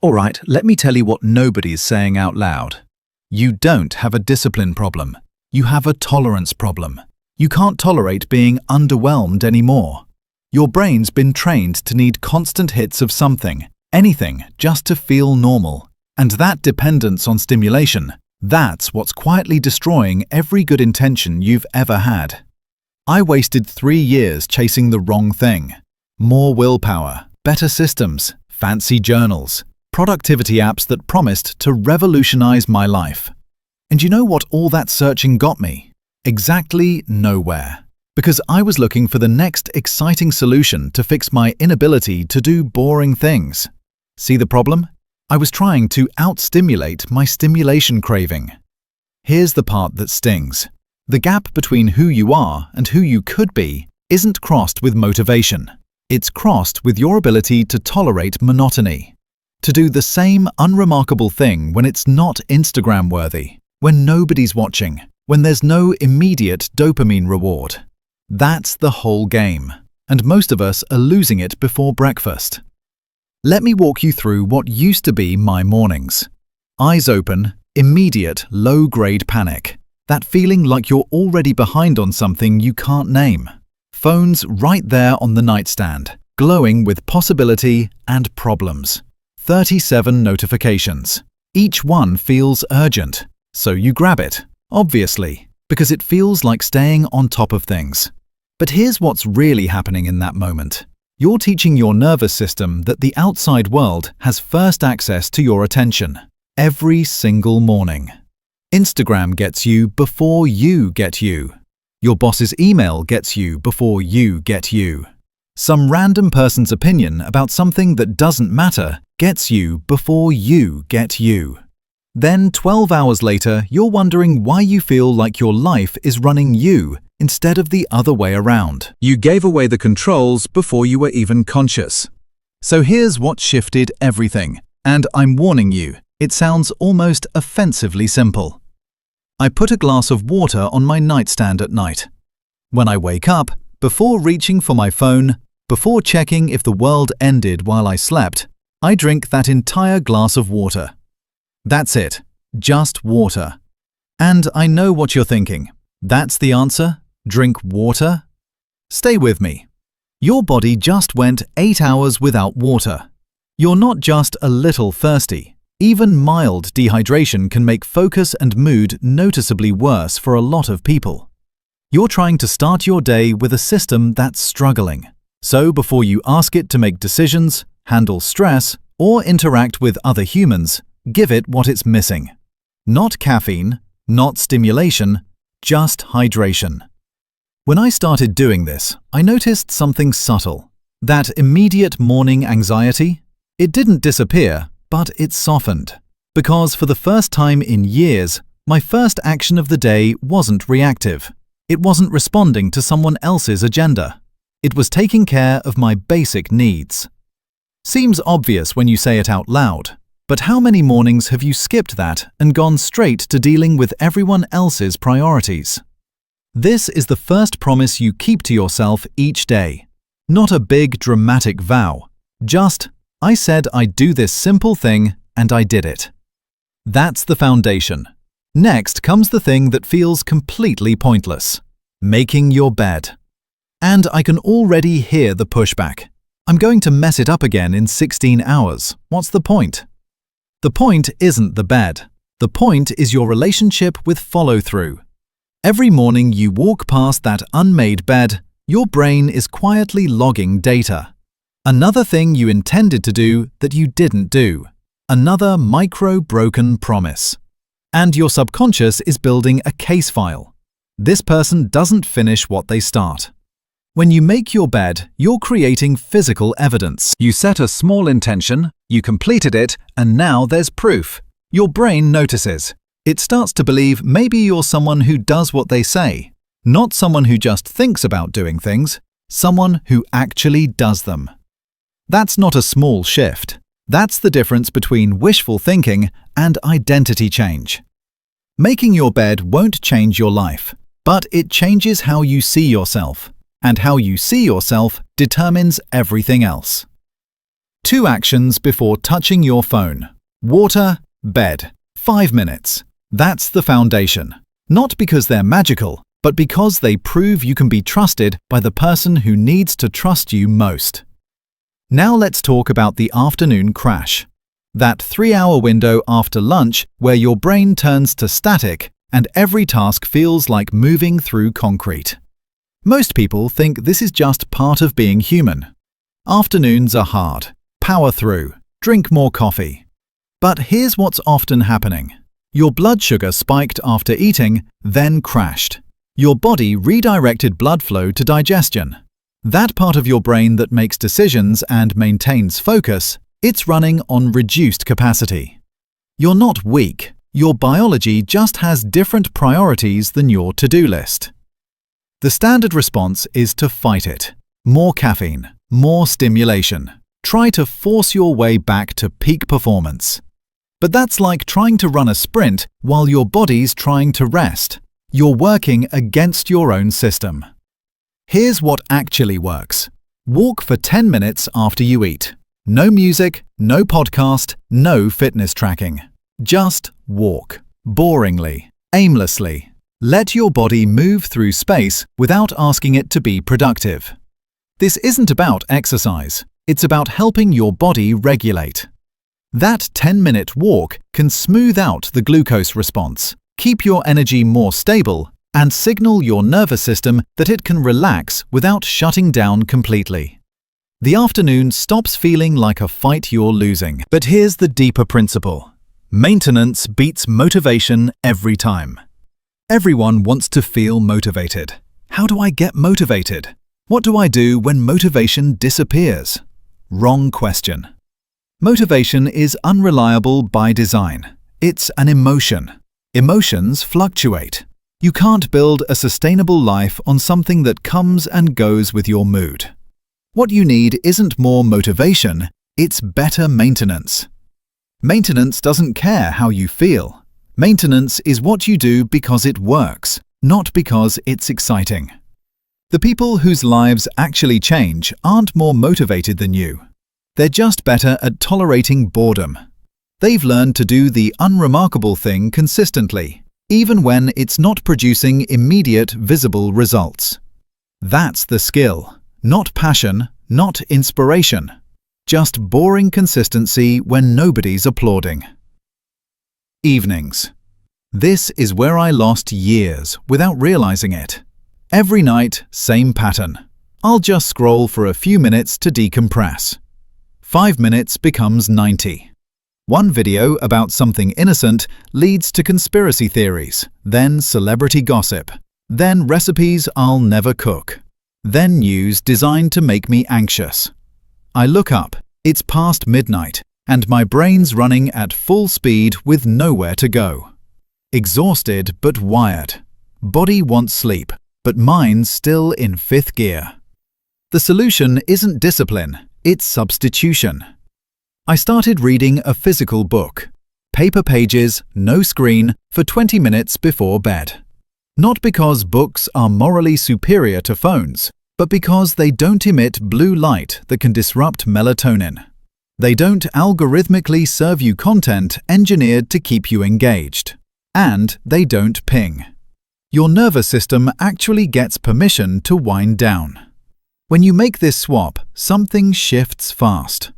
Alright, let me tell you what nobody's saying out loud. You don't have a discipline problem. You have a tolerance problem. You can't tolerate being underwhelmed anymore. Your brain's been trained to need constant hits of something, anything, just to feel normal. And that dependence on stimulation, that's what's quietly destroying every good intention you've ever had. I wasted 3 years chasing the wrong thing. More willpower, better systems, fancy journals, productivity apps that promised to revolutionize my life. And you know what all that searching got me? Exactly nowhere. Because I was looking for the next exciting solution to fix my inability to do boring things. See the problem? I was trying to outstimulate my stimulation craving. Here's the part that stings. The gap between who you are and who you could be isn't crossed with motivation. It's crossed with your ability to tolerate monotony. To do the same unremarkable thing when it's not Instagram-worthy, when nobody's watching, when there's no immediate dopamine reward. That's the whole game, and most of us are losing it before breakfast. Let me walk you through what used to be my mornings. Eyes open, immediate low-grade panic. That feeling like you're already behind on something you can't name. Phones right there on the nightstand, glowing with possibility and problems. 37 notifications. Each one feels urgent, so you grab it, obviously, because it feels like staying on top of things. But here's what's really happening in that moment. You're teaching your nervous system that the outside world has first access to your attention, every single morning. Instagram gets you before you get you. Your boss's email gets you before you get you. Some random person's opinion about something that doesn't matter gets you before you get you. Then 12 hours later, you're wondering why you feel like your life is running you instead of the other way around. You gave away the controls before you were even conscious. So here's what shifted everything. And I'm warning you, it sounds almost offensively simple. I put a glass of water on my nightstand at night. When I wake up, before reaching for my phone, before checking if the world ended while I slept, I drink that entire glass of water. That's it, just water. And I know what you're thinking. That's the answer? Drink water? Stay with me. Your body just went 8 hours without water. You're not just a little thirsty. Even mild dehydration can make focus and mood noticeably worse for a lot of people. You're trying to start your day with a system that's struggling. So before you ask it to make decisions, handle stress, or interact with other humans, give it what it's missing. Not caffeine, not stimulation, just hydration. When I started doing this, I noticed something subtle. That immediate morning anxiety, it didn't disappear, but it softened. Because for the first time in years, my first action of the day wasn't reactive. It wasn't responding to someone else's agenda. It was taking care of my basic needs. Seems obvious when you say it out loud, but how many mornings have you skipped that and gone straight to dealing with everyone else's priorities? This is the first promise you keep to yourself each day. Not a big dramatic vow. Just, I said I'd do this simple thing and I did it. That's the foundation. Next comes the thing that feels completely pointless. Making your bed. And I can already hear the pushback. I'm going to mess it up again in 16 hours. What's the point? The point isn't the bed. The point is your relationship with follow-through. Every morning you walk past that unmade bed, your brain is quietly logging data. Another thing you intended to do that you didn't do. Another micro-broken promise. And your subconscious is building a case file. This person doesn't finish what they start. When you make your bed, you're creating physical evidence. You set a small intention, you completed it, and now there's proof. Your brain notices. It starts to believe maybe you're someone who does what they say. Not someone who just thinks about doing things, someone who actually does them. That's not a small shift. That's the difference between wishful thinking and identity change. Making your bed won't change your life, but it changes how you see yourself. And how you see yourself determines everything else. 2 actions before touching your phone. Water, bed. 5 minutes. That's the foundation. Not because they're magical, but because they prove you can be trusted by the person who needs to trust you most. Now let's talk about the afternoon crash. That 3-hour window after lunch where your brain turns to static and every task feels like moving through concrete. Most people think this is just part of being human. Afternoons are hard. Power through. Drink more coffee. But here's what's often happening. Your blood sugar spiked after eating, then crashed. Your body redirected blood flow to digestion. That part of your brain that makes decisions and maintains focus, it's running on reduced capacity. You're not weak. Your biology just has different priorities than your to-do list. The standard response is to fight it. More caffeine, more stimulation. Try to force your way back to peak performance. But that's like trying to run a sprint while your body's trying to rest. You're working against your own system. Here's what actually works. Walk for 10 minutes after you eat. No music, no podcast, no fitness tracking. Just walk. Boringly, aimlessly. Let your body move through space without asking it to be productive. This isn't about exercise. It's about helping your body regulate. That 10-minute walk can smooth out the glucose response, keep your energy more stable, and signal your nervous system that it can relax without shutting down completely. The afternoon stops feeling like a fight you're losing. But here's the deeper principle. Maintenance beats motivation every time. Everyone wants to feel motivated. How do I get motivated? What do I do when motivation disappears? Wrong question. Motivation is unreliable by design. It's an emotion. Emotions fluctuate. You can't build a sustainable life on something that comes and goes with your mood. What you need isn't more motivation, it's better maintenance. Maintenance doesn't care how you feel. Maintenance is what you do because it works, not because it's exciting. The people whose lives actually change aren't more motivated than you. They're just better at tolerating boredom. They've learned to do the unremarkable thing consistently, even when it's not producing immediate visible results. That's the skill, not passion, not inspiration. Just boring consistency when nobody's applauding. Evenings. This is where I lost years without realizing it. Every night, same pattern. I'll just scroll for a few minutes to decompress. 5 minutes becomes 90. One video about something innocent leads to conspiracy theories, then celebrity gossip, then recipes I'll never cook, then news designed to make me anxious. I look up, it's past midnight, and my brain's running at full speed with nowhere to go. Exhausted but wired. Body wants sleep, but mind's still in 5th gear. The solution isn't discipline, it's substitution. I started reading a physical book. Paper pages, no screen, for 20 minutes before bed. Not because books are morally superior to phones, but because they don't emit blue light that can disrupt melatonin. They don't algorithmically serve you content engineered to keep you engaged. And they don't ping. Your nervous system actually gets permission to wind down. When you make this swap, something shifts fast.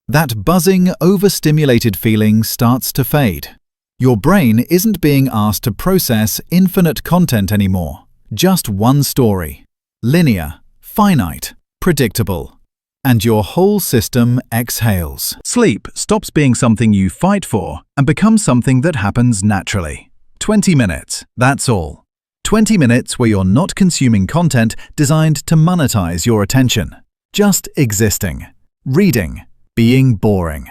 That buzzing, overstimulated feeling starts to fade. Your brain isn't being asked to process infinite content anymore. Just one story. Linear, finite, predictable. And your whole system exhales. Sleep stops being something you fight for and becomes something that happens naturally. 20 minutes, that's all. 20 minutes where you're not consuming content designed to monetize your attention. Just existing, reading, being boring.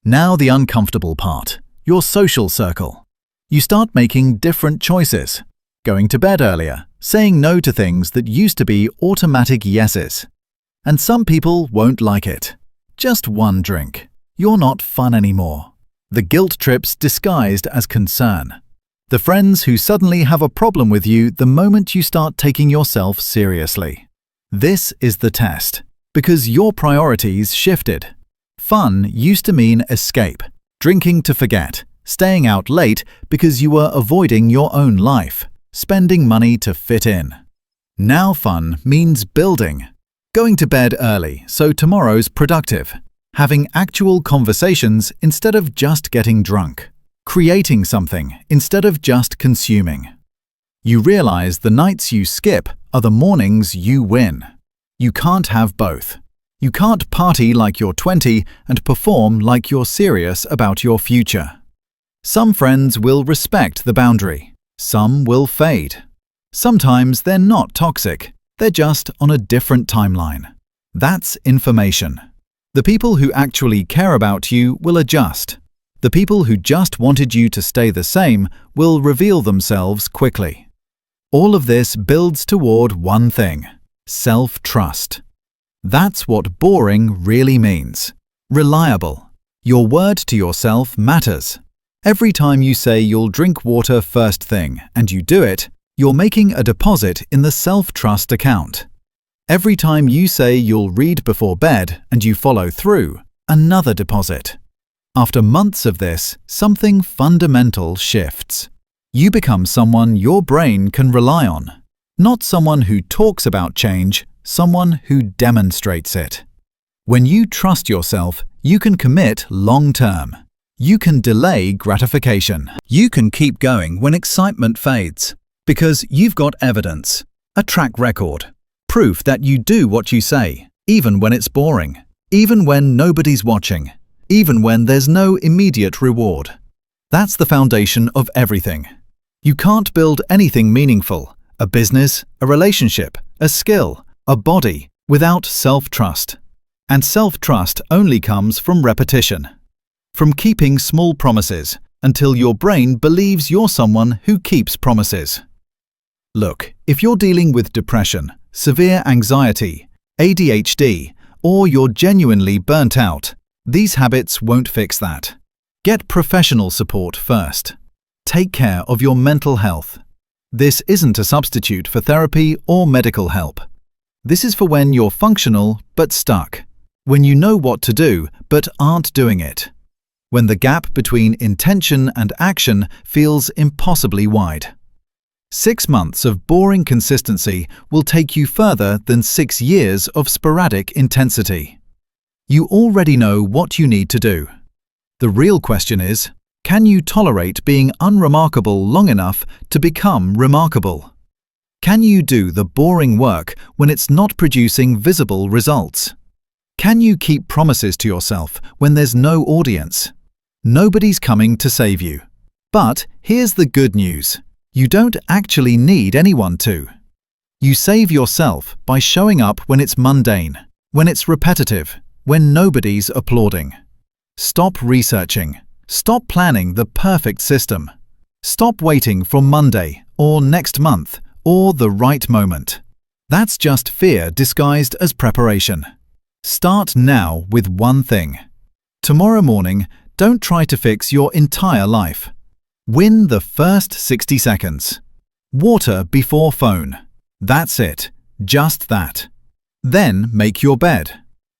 Now the uncomfortable part, your social circle. You start making different choices. Going to bed earlier, saying no to things that used to be automatic yeses. And some people won't like it. Just one drink. You're not fun anymore. The guilt trips disguised as concern. The friends who suddenly have a problem with you the moment you start taking yourself seriously. This is the test, because your priorities shifted. Fun used to mean escape, drinking to forget, staying out late because you were avoiding your own life, spending money to fit in. Now fun means building, going to bed early so tomorrow's productive, having actual conversations instead of just getting drunk, creating something instead of just consuming. You realize the nights you skip are the mornings you win. You can't have both. You can't party like you're 20 and perform like you're serious about your future. Some friends will respect the boundary. Some will fade. Sometimes they're not toxic. They're just on a different timeline. That's information. The people who actually care about you will adjust. The people who just wanted you to stay the same will reveal themselves quickly. All of this builds toward one thing: self-trust. That's what boring really means. Reliable. Your word to yourself matters. Every time you say you'll drink water first thing and you do it, you're making a deposit in the self-trust account. Every time you say you'll read before bed and you follow through, another deposit. After months of this, something fundamental shifts. You become someone your brain can rely on. Not someone who talks about change, someone who demonstrates it. When you trust yourself, you can commit long-term. You can delay gratification. You can keep going when excitement fades. Because you've got evidence, a track record, proof that you do what you say, even when it's boring, even when nobody's watching, even when there's no immediate reward. That's the foundation of everything. You can't build anything meaningful, a business, a relationship, a skill, a body, without self-trust. And self-trust only comes from repetition. From keeping small promises until your brain believes you're someone who keeps promises. Look, if you're dealing with depression, severe anxiety, ADHD, or you're genuinely burnt out, these habits won't fix that. Get professional support first. Take care of your mental health. This isn't a substitute for therapy or medical help. This is for when you're functional but stuck, when you know what to do but aren't doing it, when the gap between intention and action feels impossibly wide. 6 months of boring consistency will take you further than 6 years of sporadic intensity. You already know what you need to do. The real question is, can you tolerate being unremarkable long enough to become remarkable? Can you do the boring work when it's not producing visible results? Can you keep promises to yourself when there's no audience? Nobody's coming to save you. But here's the good news. You don't actually need anyone to. You save yourself by showing up when it's mundane, when it's repetitive, when nobody's applauding. Stop researching. Stop planning the perfect system. Stop waiting for Monday or next month or the right moment. That's just fear disguised as preparation. Start now with one thing. Tomorrow morning, don't try to fix your entire life. Win the first 60 seconds. Water before phone. That's it. Just that. Then make your bed.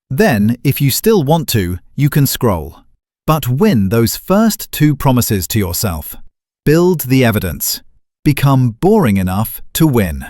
Then, if you still want to, you can scroll. But win those first 2 promises to yourself. Build the evidence. Become boring enough to win.